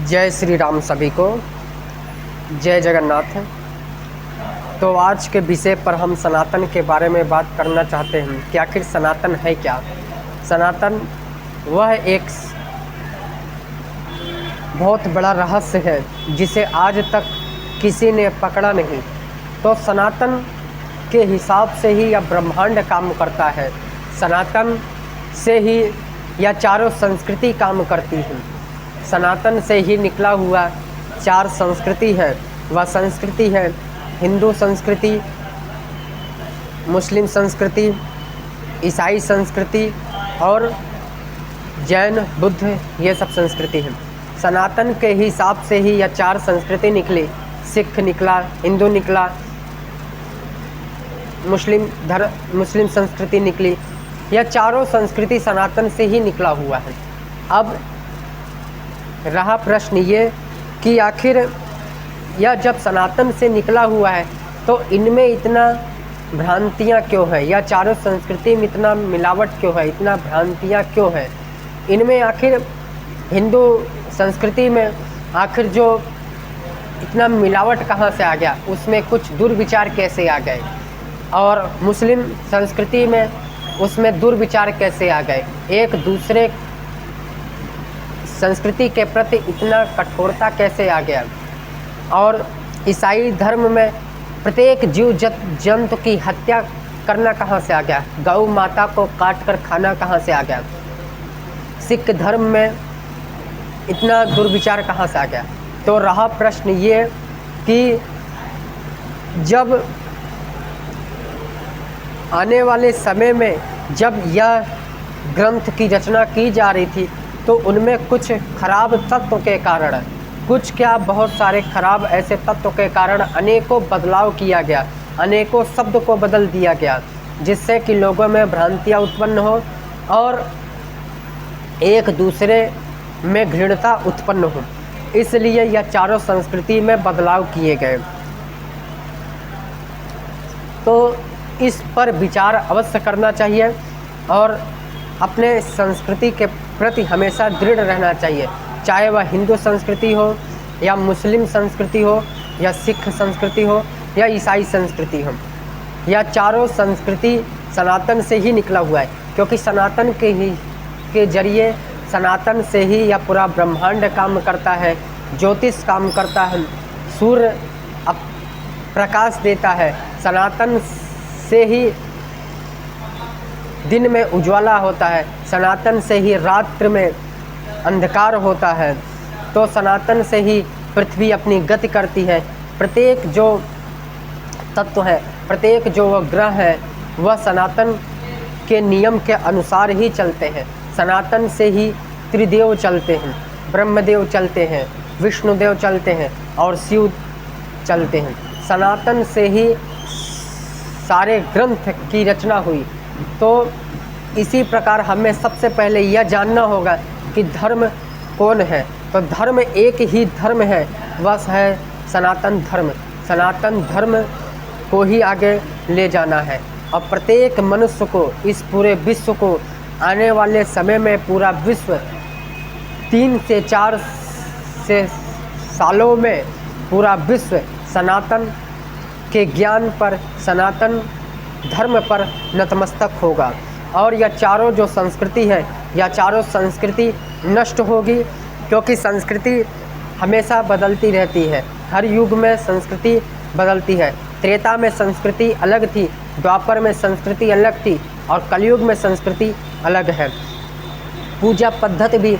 जय श्री राम सभी को, जय जगन्नाथ। तो आज के विषय पर हम सनातन के बारे में बात करना चाहते हैं कि आखिर सनातन है क्या। सनातन वह एक बहुत बड़ा रहस्य है जिसे आज तक किसी ने पकड़ा नहीं। तो सनातन के हिसाब से ही यह ब्रह्मांड काम करता है, सनातन से ही यह चारों संस्कृति काम करती है। सनातन से ही निकला हुआ चार संस्कृति है। वह संस्कृति है हिंदू संस्कृति, मुस्लिम संस्कृति, ईसाई संस्कृति और जैन बुद्ध, ये सब संस्कृति हैं। सनातन के हिसाब से ही यह चार संस्कृति निकली। सिख निकला, हिंदू निकला, मुस्लिम संस्कृति निकली। यह चारों संस्कृति सनातन से ही निकला हुआ है। अब रहा प्रश्न ये कि आखिर यह जब सनातन से निकला हुआ है तो इनमें इतना भ्रांतियाँ क्यों है, या चारों संस्कृति में इतना मिलावट क्यों है, इतना भ्रांतियाँ क्यों है इनमें। आखिर हिंदू संस्कृति में आखिर जो इतना मिलावट कहाँ से आ गया, उसमें कुछ दुर्विचार कैसे आ गए, और मुस्लिम संस्कृति में उसमें दुर्विचार कैसे आ गए, एक दूसरे संस्कृति के प्रति इतना कठोरता कैसे आ गया, और ईसाई धर्म में प्रत्येक जीव जंतु की हत्या करना कहाँ से आ गया, गौ माता को काट कर खाना कहाँ से आ गया, सिख धर्म में इतना दुर्विचार कहाँ से आ गया। तो रहा प्रश्न ये कि जब आने वाले समय में जब यह ग्रंथ की रचना की जा रही थी तो उनमें कुछ खराब तत्व के कारण, कुछ क्या बहुत सारे खराब ऐसे तत्व के कारण अनेकों बदलाव किया गया, अनेकों शब्द को बदल दिया गया, जिससे कि लोगों में भ्रांतियाँ उत्पन्न हो और एक दूसरे में घृणता उत्पन्न हो। इसलिए यह चारों संस्कृति में बदलाव किए गए। तो इस पर विचार अवश्य करना चाहिए और अपने संस्कृति के प्रति हमेशा दृढ़ रहना चाहिए, चाहे वह हिंदू संस्कृति हो या मुस्लिम संस्कृति हो या सिख संस्कृति हो या ईसाई संस्कृति हो। यह चारों संस्कृति सनातन से ही निकला हुआ है, क्योंकि सनातन के जरिए, सनातन से ही यह पूरा ब्रह्मांड काम करता है, ज्योतिष काम करता है, सूर्य प्रकाश देता है, सनातन से ही दिन में उज्ज्वला होता है, सनातन से ही रात्रि में अंधकार होता है। तो सनातन से ही पृथ्वी अपनी गति करती है। प्रत्येक जो तत्व है, प्रत्येक जो वह ग्रह है, वह सनातन के नियम के अनुसार ही चलते हैं। सनातन से ही त्रिदेव चलते हैं, ब्रह्मदेव चलते हैं, विष्णुदेव चलते हैं और शिव चलते हैं। सनातन से ही सारे ग्रंथ की रचना हुई। तो इसी प्रकार हमें सबसे पहले यह जानना होगा कि धर्म कौन है। तो धर्म एक ही धर्म है, वह है सनातन धर्म। सनातन धर्म को ही आगे ले जाना है और प्रत्येक मनुष्य को, इस पूरे विश्व को आने वाले समय में पूरा विश्व 3 से 4 से सालों में पूरा विश्व सनातन के ज्ञान पर, सनातन धर्म पर नतमस्तक होगा। और यह चारों जो संस्कृति है, यह चारों संस्कृति नष्ट होगी, क्योंकि संस्कृति हमेशा बदलती रहती है। हर युग में संस्कृति बदलती है। त्रेता में संस्कृति अलग थी, द्वापर में संस्कृति अलग थी और कलयुग में संस्कृति अलग है। पूजा पद्धति भी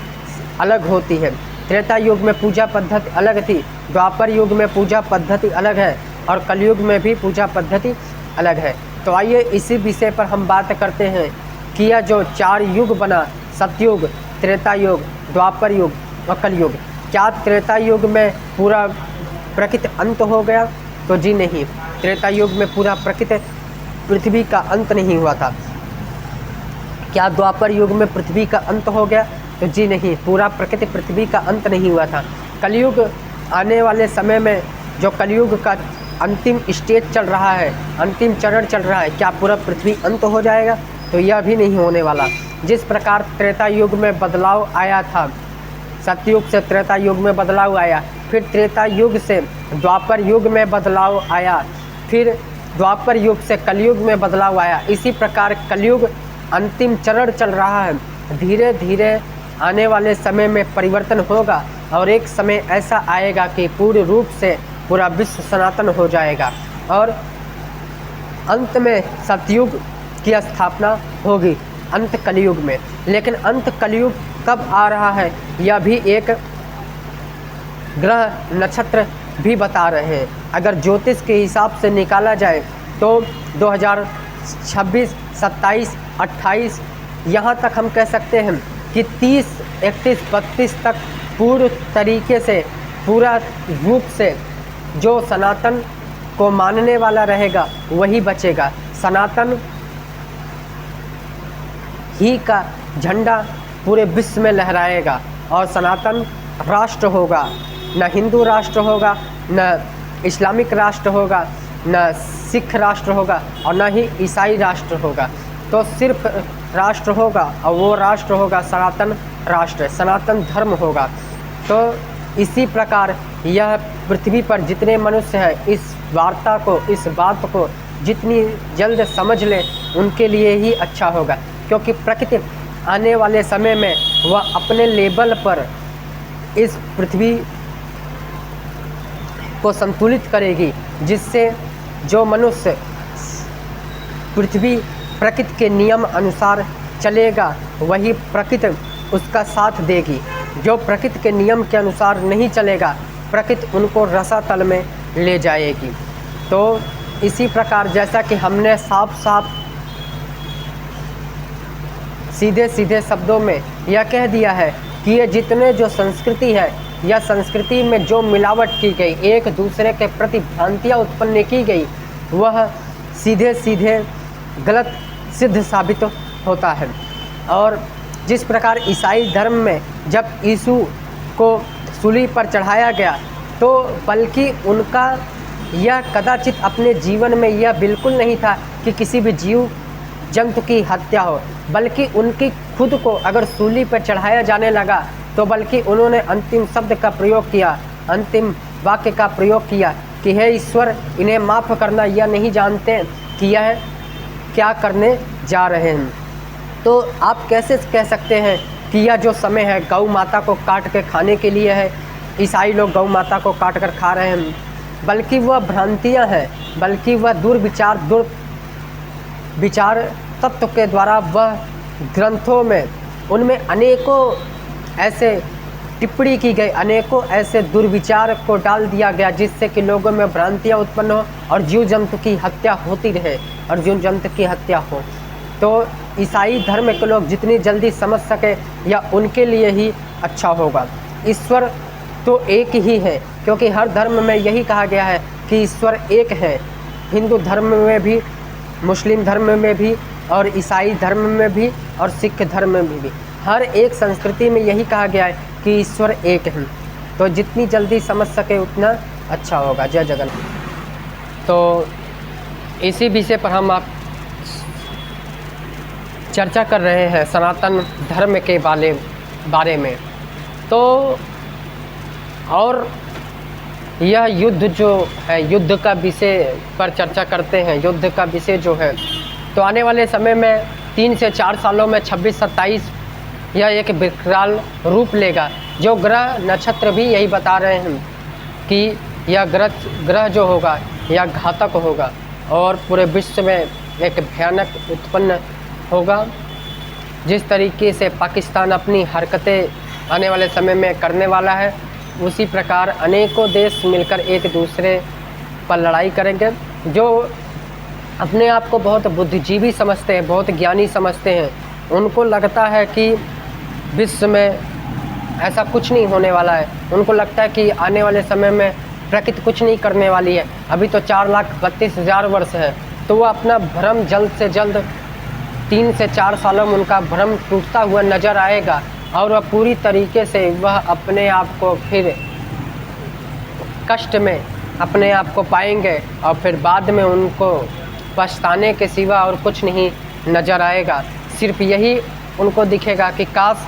अलग होती है। त्रेता युग में पूजा पद्धति अलग थी, द्वापर युग में पूजा पद्धति अलग है और कलयुग में भी पूजा पद्धति अलग है। तो आइए इसी विषय पर हम बात करते हैं कि यह जो 4 युग बना, सतयुग, त्रेता युग, द्वापर युग और कलयुग, क्या त्रेता युग में पूरा प्रकृति अंत हो गया? तो जी नहीं, त्रेता युग में पूरा प्रकृति पृथ्वी का अंत नहीं हुआ था। क्या द्वापर युग में पृथ्वी का अंत हो गया? तो जी नहीं, पूरा प्रकृति पृथ्वी का अंत नहीं हुआ था। कलयुग आने वाले समय में जो कलयुग का अंतिम स्टेज चल रहा है, अंतिम चरण चल रहा है, क्या पूरा पृथ्वी अंत हो जाएगा? तो यह भी नहीं होने वाला। जिस प्रकार त्रेता युग में बदलाव आया था, सतयुग से त्रेता युग में बदलाव आया, फिर त्रेता युग से द्वापर युग में बदलाव आया, फिर द्वापर युग से कलयुग में बदलाव आया। इसी प्रकार कलयुग अंतिम चरण चल रहा है। धीरे धीरे आने वाले समय में परिवर्तन होगा और एक समय ऐसा आएगा कि पूर्ण रूप से पूरा विश्व सनातन हो जाएगा और अंत में सतयुग की स्थापना होगी अंत कलयुग में। लेकिन अंत कलयुग कब आ रहा है यह भी एक ग्रह नक्षत्र भी बता रहे हैं। अगर ज्योतिष के हिसाब से निकाला जाए तो 2026, 27, 28 यहाँ तक हम कह सकते हैं कि 30, 31, 32 तक पूर्ण तरीके से पूरा रूप से जो सनातन को मानने वाला रहेगा वही बचेगा। सनातन ही का झंडा पूरे विश्व में लहराएगा और सनातन राष्ट्र होगा, न हिंदू राष्ट्र होगा, न इस्लामिक राष्ट्र होगा, न सिख राष्ट्र होगा और न ही ईसाई राष्ट्र होगा। तो सिर्फ राष्ट्र होगा और वो राष्ट्र होगा सनातन राष्ट्र, सनातन धर्म होगा। तो इसी प्रकार यह पृथ्वी पर जितने मनुष्य हैं इस वार्ता को, इस बात को जितनी जल्द समझ लें उनके लिए ही अच्छा होगा, क्योंकि प्रकृति आने वाले समय में वह अपने लेवल पर इस पृथ्वी को संतुलित करेगी, जिससे जो मनुष्य पृथ्वी प्रकृति के नियम अनुसार चलेगा वही प्रकृति उसका साथ देगी। जो प्रकृति के नियम के अनुसार नहीं चलेगा प्रकृति उनको रसातल में ले जाएगी। तो इसी प्रकार जैसा कि हमने साफ साफ सीधे सीधे शब्दों में यह कह दिया है कि ये जितने जो संस्कृति है या संस्कृति में जो मिलावट की गई, एक दूसरे के प्रति भ्रांतियाँ उत्पन्न की गई, वह सीधे सीधे गलत सिद्ध साबित होता है। और जिस प्रकार ईसाई धर्म में जब यीशु को सूली पर चढ़ाया गया तो बल्कि उनका यह कदाचित अपने जीवन में यह बिल्कुल नहीं था कि किसी भी जीव जंतु की हत्या हो, बल्कि उनकी खुद को अगर सूली पर चढ़ाया जाने लगा तो बल्कि उन्होंने अंतिम शब्द का प्रयोग किया, अंतिम वाक्य का प्रयोग किया कि हे ईश्वर इन्हें माफ़ करना, यह नहीं जानते कि यह क्या करने जा रहे हैं। तो आप कैसे कह सकते हैं कि यह जो समय है गौ माता को काट के खाने के लिए है, ईसाई लोग गौ माता को काट कर खा रहे हैं, बल्कि वह भ्रांतियां हैं, बल्कि वह दुर्विचार तत्व के द्वारा वह ग्रंथों में उनमें अनेकों ऐसे टिप्पणी की गई, अनेकों ऐसे दुर्विचार को डाल दिया गया जिससे कि लोगों में भ्रांतियाँ उत्पन्न हो और जीव जंतु की हत्या होती रहे और जीव जंतु की हत्या हो। तो ईसाई धर्म के लोग जितनी जल्दी समझ सके या उनके लिए ही अच्छा होगा। ईश्वर तो एक ही है, क्योंकि हर धर्म में यही कहा गया है कि ईश्वर एक है। हिंदू धर्म में भी, मुस्लिम धर्म में भी और ईसाई धर्म में भी और सिख धर्म में भी, हर एक संस्कृति में यही कहा गया है कि ईश्वर एक है। तो जितनी जल्दी समझ सके उतना अच्छा होगा। जय जगन्नाथ। तो इसी विषय पर हम आप चर्चा कर रहे हैं सनातन धर्म के बारे में। तो और यह युद्ध जो है, युद्ध का विषय पर चर्चा करते हैं। युद्ध का विषय जो है तो आने वाले समय में 3 से 4 सालों में 26-27 यह एक विकराल रूप लेगा। जो ग्रह नक्षत्र भी यही बता रहे हैं कि यह ग्रह जो होगा यह घातक होगा और पूरे विश्व में एक भयानक उत्पन्न होगा। जिस तरीके से पाकिस्तान अपनी हरकतें आने वाले समय में करने वाला है, उसी प्रकार अनेकों देश मिलकर एक दूसरे पर लड़ाई करेंगे। जो अपने आप को बहुत बुद्धिजीवी समझते हैं, बहुत ज्ञानी समझते हैं, उनको लगता है कि विश्व में ऐसा कुछ नहीं होने वाला है। उनको लगता है कि आने वाले समय में प्रकृति कुछ नहीं करने वाली है। अभी तो 4,32,000 वर्ष है। तो वह अपना भ्रम जल्द से जल्द 3 से 4 सालों में उनका भ्रम टूटता हुआ नज़र आएगा और वह पूरी तरीके से वह अपने आप को फिर कष्ट में अपने आप को पाएंगे और फिर बाद में उनको पछताने के सिवा और कुछ नहीं नज़र आएगा। सिर्फ यही उनको दिखेगा कि काश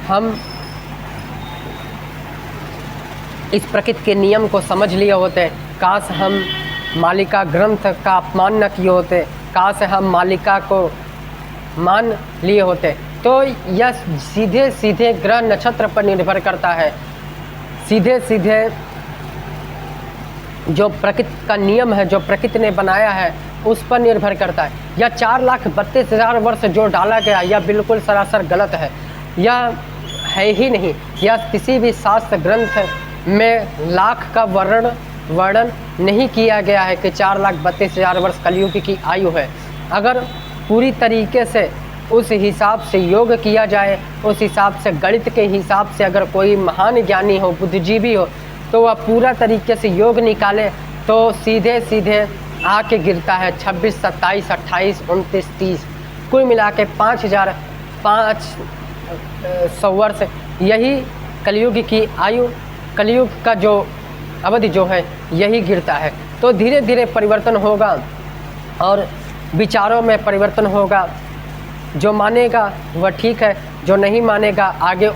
हम इस प्रकृति के नियम को समझ लिए होते, काश हम मालिका ग्रंथ का अपमान न किए होते, काश हम मालिका को मान लिए होते। तो यह सीधे सीधे ग्रह नक्षत्र पर निर्भर करता है, सीधे सीधे जो प्रकृति का नियम है, जो प्रकृति ने बनाया है, उस पर निर्भर करता है। यह 4,32,000 वर्ष जो डाला गया, यह बिल्कुल सरासर गलत है, यह है ही नहीं। यह किसी भी शास्त्र ग्रंथ में लाख का वर्णन नहीं किया गया है कि 4,32,000 वर्ष कलयुग की आयु है। अगर पूरी तरीके से उस हिसाब से योग किया जाए, उस हिसाब से गणित के हिसाब से अगर कोई महान ज्ञानी हो, बुद्धिजीवी हो, तो वह पूरा तरीके से योग निकाले तो सीधे सीधे आके गिरता है 26, 27, 28, 29, 30, कुल मिला के 5,500 वर्ष यही कलयुग की आयु, कलयुग का जो अवधि जो है यही गिरता है। तो धीरे धीरे परिवर्तन होगा और विचारों में परिवर्तन होगा। जो मानेगा वह ठीक है, जो नहीं मानेगा आगे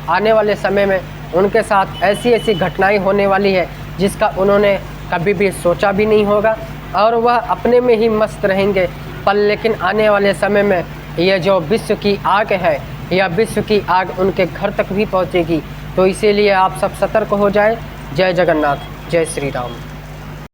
आने वाले समय में उनके साथ ऐसी ऐसी घटनाएं होने वाली है जिसका उन्होंने कभी भी सोचा भी नहीं होगा, और वह अपने में ही मस्त रहेंगे। पर लेकिन आने वाले समय में यह जो विश्व की आग है, यह विश्व की आग उनके घर तक भी पहुंचेगी। तो इसीलिए आप सब सतर्क हो जाए। जय जगन्नाथ, जय श्री राम।